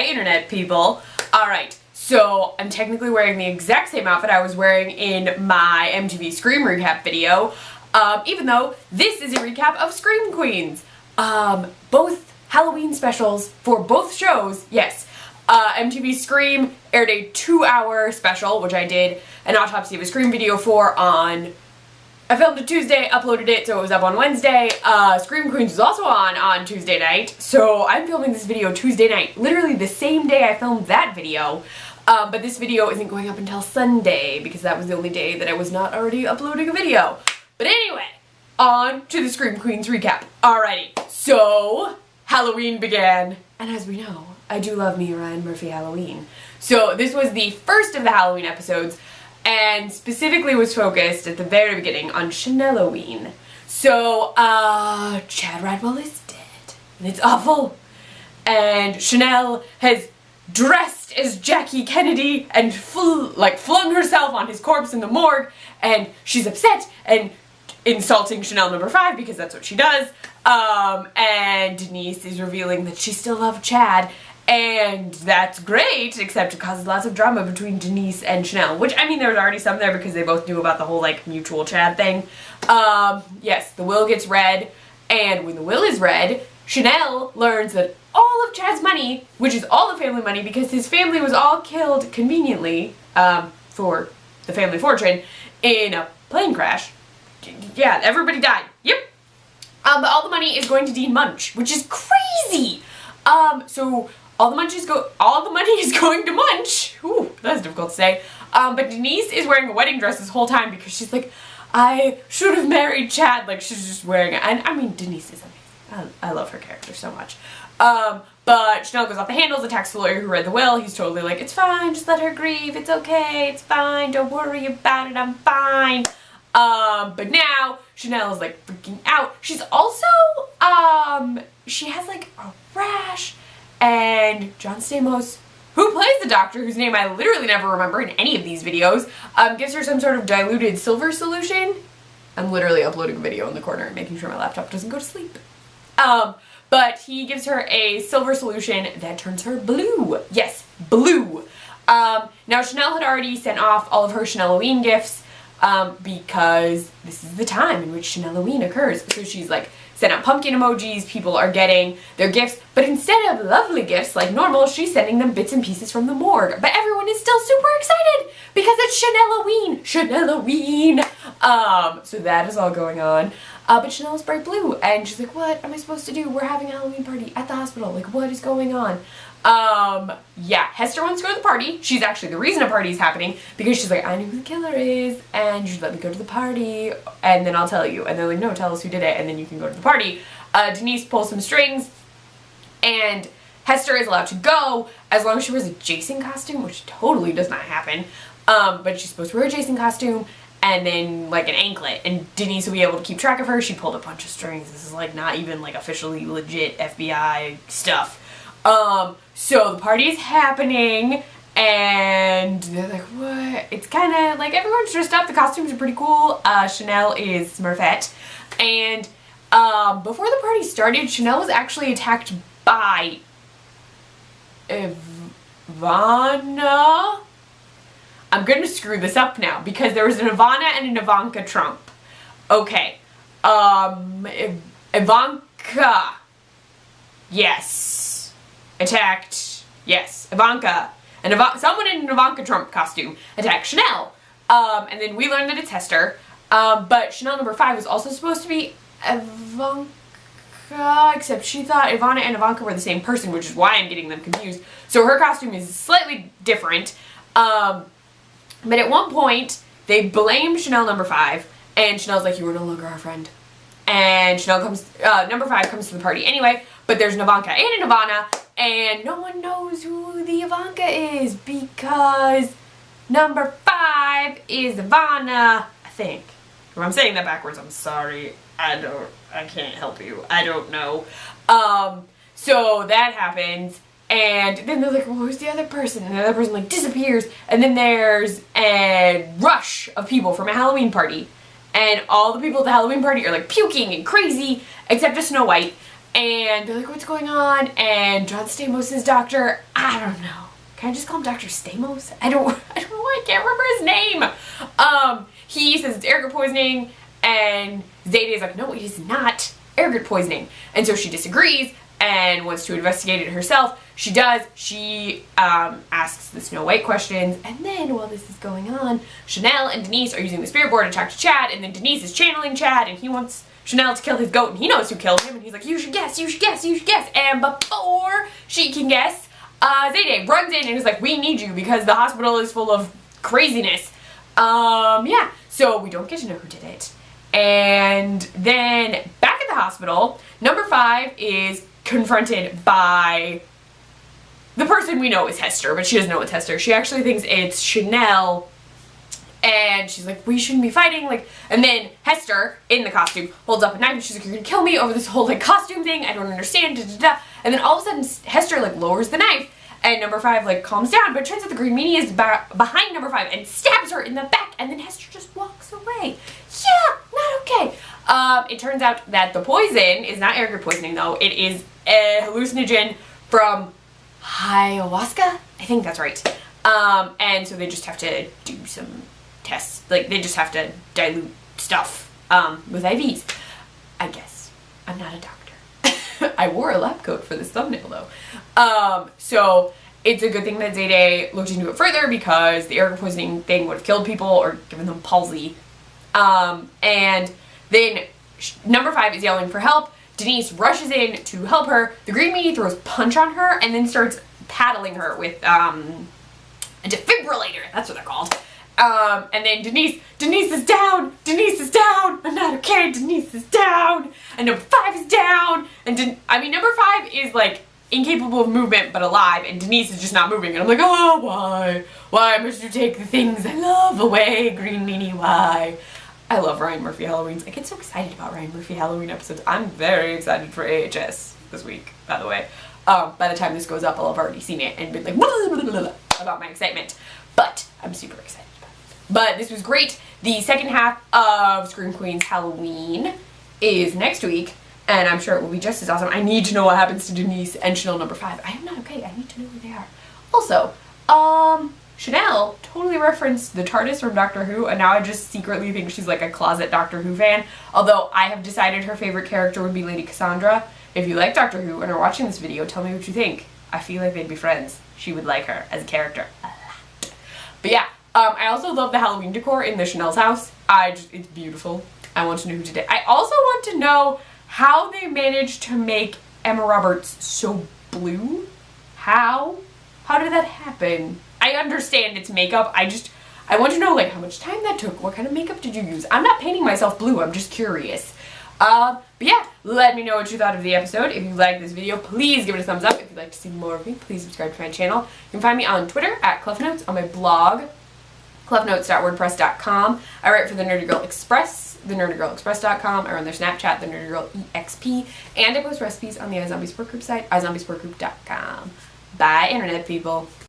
Hi, internet people. Alright, so I'm technically wearing the exact same outfit I was wearing in my MTV Scream recap video, even though this is a recap of Scream Queens. Both Halloween specials for both shows, yes. MTV Scream aired a 2-hour special, which I did an autopsy of a Scream video for on... I filmed it Tuesday, uploaded it, so it was up on Wednesday. Scream Queens was also on Tuesday night, so I'm filming this video Tuesday night, literally the same day I filmed that video. But this video isn't going up until Sunday, because that was the only day that I was not already uploading a video. But anyway, on to the Scream Queens recap. Alrighty, so Halloween began, and as we know, I do love me a Ryan Murphy Halloween. So this was the first of the Halloween episodes, and specifically was focused at the very beginning on Chanel-oween. So, Chad Radwell is dead, and it's awful. And Chanel has dressed as Jackie Kennedy and flung herself on his corpse in the morgue, and she's upset and insulting Chanel number 5 because that's what she does. And Denise is revealing that she still loves Chad. And that's great, except it causes lots of drama between Denise and Chanel, which, I mean, there was already some there because they both knew about the whole, like, mutual Chad thing. Yes, the will gets read, and when the will is read, Chanel learns that all of Chad's money, which is all the family money because his family was all killed conveniently, for the family fortune, in a plane crash. Yeah, everybody died. Yep. But all the money is going to Dean Munch, which is crazy! So... all the money is going to Munch. Ooh, that's difficult to say. But Denise is wearing a wedding dress this whole time because she's like, I should have married Chad. Like, she's just wearing it. And I mean, Denise is amazing. I love her character so much. But Chanel goes off the handles, attacks the lawyer who read the will. He's totally like, it's fine, just let her grieve. It's okay, it's fine. Don't worry about it, I'm fine. But now Chanel is like freaking out. She's also, she has like a rash. And John Stamos, who plays the doctor, whose name I literally never remember in any of these videos, gives her some sort of diluted silver solution. I'm literally uploading a video in the corner and making sure my laptop doesn't go to sleep. But he gives her a silver solution that turns her blue. Yes, blue. Now Chanel had already sent off all of her Chanel-oween gifts, because this is the time in which Chanel-oween occurs. So she's like, sent out pumpkin emojis, people are getting their gifts, but instead of lovely gifts like normal, she's sending them bits and pieces from the morgue. But everyone is still super excited because it's Chanel-oween! Chanel-oween! So that is all going on. But Chanel is bright blue, and she's like, what am I supposed to do? We're having a Halloween party at the hospital. Like, what is going on? Yeah, Hester wants to go to the party. She's actually the reason a party is happening, because she's like, I know who the killer is, and you should let me go to the party, and then I'll tell you. And they're like, no, tell us who did it, and then you can go to the party. Denise pulls some strings, and Hester is allowed to go as long as she wears a Jason costume, which totally does not happen. But she's supposed to wear a Jason costume, and then like an anklet, and Denise will be able to keep track of her. She pulled a bunch of strings. This is like not even like officially legit FBI stuff. So the party is happening, and they're like, what? It's kind of like everyone's dressed up. The costumes are pretty cool. Chanel is Smurfette, and before the party started, Chanel was actually attacked by Ivana. I'm gonna screw this up now because there was an Ivana and an Ivanka Trump. Okay, Ivanka, yes, attacked, yes, Ivanka, and someone in an Ivanka Trump costume attacked Chanel, and then we learned that it's Hester, but Chanel number 5 was also supposed to be Ivanka, except she thought Ivana and Ivanka were the same person, which is why I'm getting them confused. So her costume is slightly different, but at one point, they blame Chanel number 5, and Chanel's like, you were no longer our friend. And Chanel number 5 comes to the party anyway, but there's an Ivanka and an Ivana, and no one knows who the Ivanka is, because number 5 is Ivana, I think. If I'm saying that backwards, I'm sorry. I can't help you. I don't know. So that happens. And then they're like, well, who's the other person? And the other person, like, disappears. And then there's a rush of people from a Halloween party. And all the people at the Halloween party are, like, puking and crazy, except for Snow White. and they're like, what's going on? And John Stamos' doctor, I don't know. Can I just call him Dr. Stamos? I don't know why I can't remember his name. He says it's ergot poisoning, and Zayday is like, no, it is not ergot poisoning. And so she disagrees and wants to investigate it herself. She does. She asks the Snow White questions, and then while this is going on, Chanel and Denise are using the spirit board to talk to Chad, and then Denise is channeling Chad, and he wants Chanel to kill his goat, and he knows who killed him, and he's like, you should guess, you should guess, you should guess. And before she can guess, Zayday runs in and is like, we need you because the hospital is full of craziness. Yeah, so we don't get to know who did it. And then back at the hospital, number 5 is confronted by the person we know is Hester, but she doesn't know it's Hester. She actually thinks it's Chanel, and she's like, we shouldn't be fighting, like, and then Hester, in the costume, holds up a knife, and she's like, you're gonna kill me over this whole, like, costume thing, I don't understand, da da da. And then all of a sudden, Hester, like, lowers the knife, and number 5, like, calms down, but it turns out the Green Meanie is behind number 5 and stabs her in the back, and then Hester just walks away. Yeah, not okay. It turns out that the poison is not ergot poisoning, though. It is a hallucinogen from ayahuasca? I think that's right. And so they just have to do some tests. Like, they just have to dilute stuff, with IVs. I guess. I'm not a doctor. I wore a lab coat for this thumbnail, though. So it's a good thing that Zayday looked into it further because the ergot poisoning thing would have killed people or given them palsy. And then number 5 is yelling for help. Denise rushes in to help her. The Green Meanie throws punch on her and then starts paddling her with a defibrillator. That's what they're called. And then Denise is down. Denise is down. I'm not okay. Denise is down. And number 5 is down. And number 5 is like incapable of movement but alive, and Denise is just not moving. And I'm like, oh, why? Why must you take the things I love away, Green Meanie? Why? I love Ryan Murphy Halloweens. I get so excited about Ryan Murphy Halloween episodes. I'm very excited for AHS this week, by the way. By the time this goes up, I'll have already seen it and been like, blah, blah, blah, blah, about my excitement. But I'm super excited about it. But this was great. The second half of Scream Queens Halloween is next week, and I'm sure it will be just as awesome. I need to know what happens to Denise and Chanel number 5. I am not okay. I need to know who they are. Also, Chanel totally referenced the TARDIS from Doctor Who, and now I just secretly think she's like a closet Doctor Who fan. Although I have decided her favorite character would be Lady Cassandra. If you like Doctor Who and are watching this video, tell me what you think. I feel like they'd be friends. She would like her as a character a lot. But yeah, I also love the Halloween decor in the Chanel's house. It's beautiful. I want to know who did it. I also want to know how they managed to make Emma Roberts so blue. How did that happen? I understand it's makeup. I want to know, like, how much time that took. What kind of makeup did you use? I'm not painting myself blue. I'm just curious. But yeah, let me know what you thought of the episode. If you liked this video, please give it a thumbs up. If you'd like to see more of me, please subscribe to my channel. You can find me on Twitter at Kleffnotes, on my blog, kleffnotes.wordpress.com. I write for the Nerdy Girl Express, thenerdygirlexpress.com. I run their Snapchat, the Nerdy Girl EXP, and I post recipes on the iZombie Support Group site, iZombieSupportGroup.com. Bye, Internet people.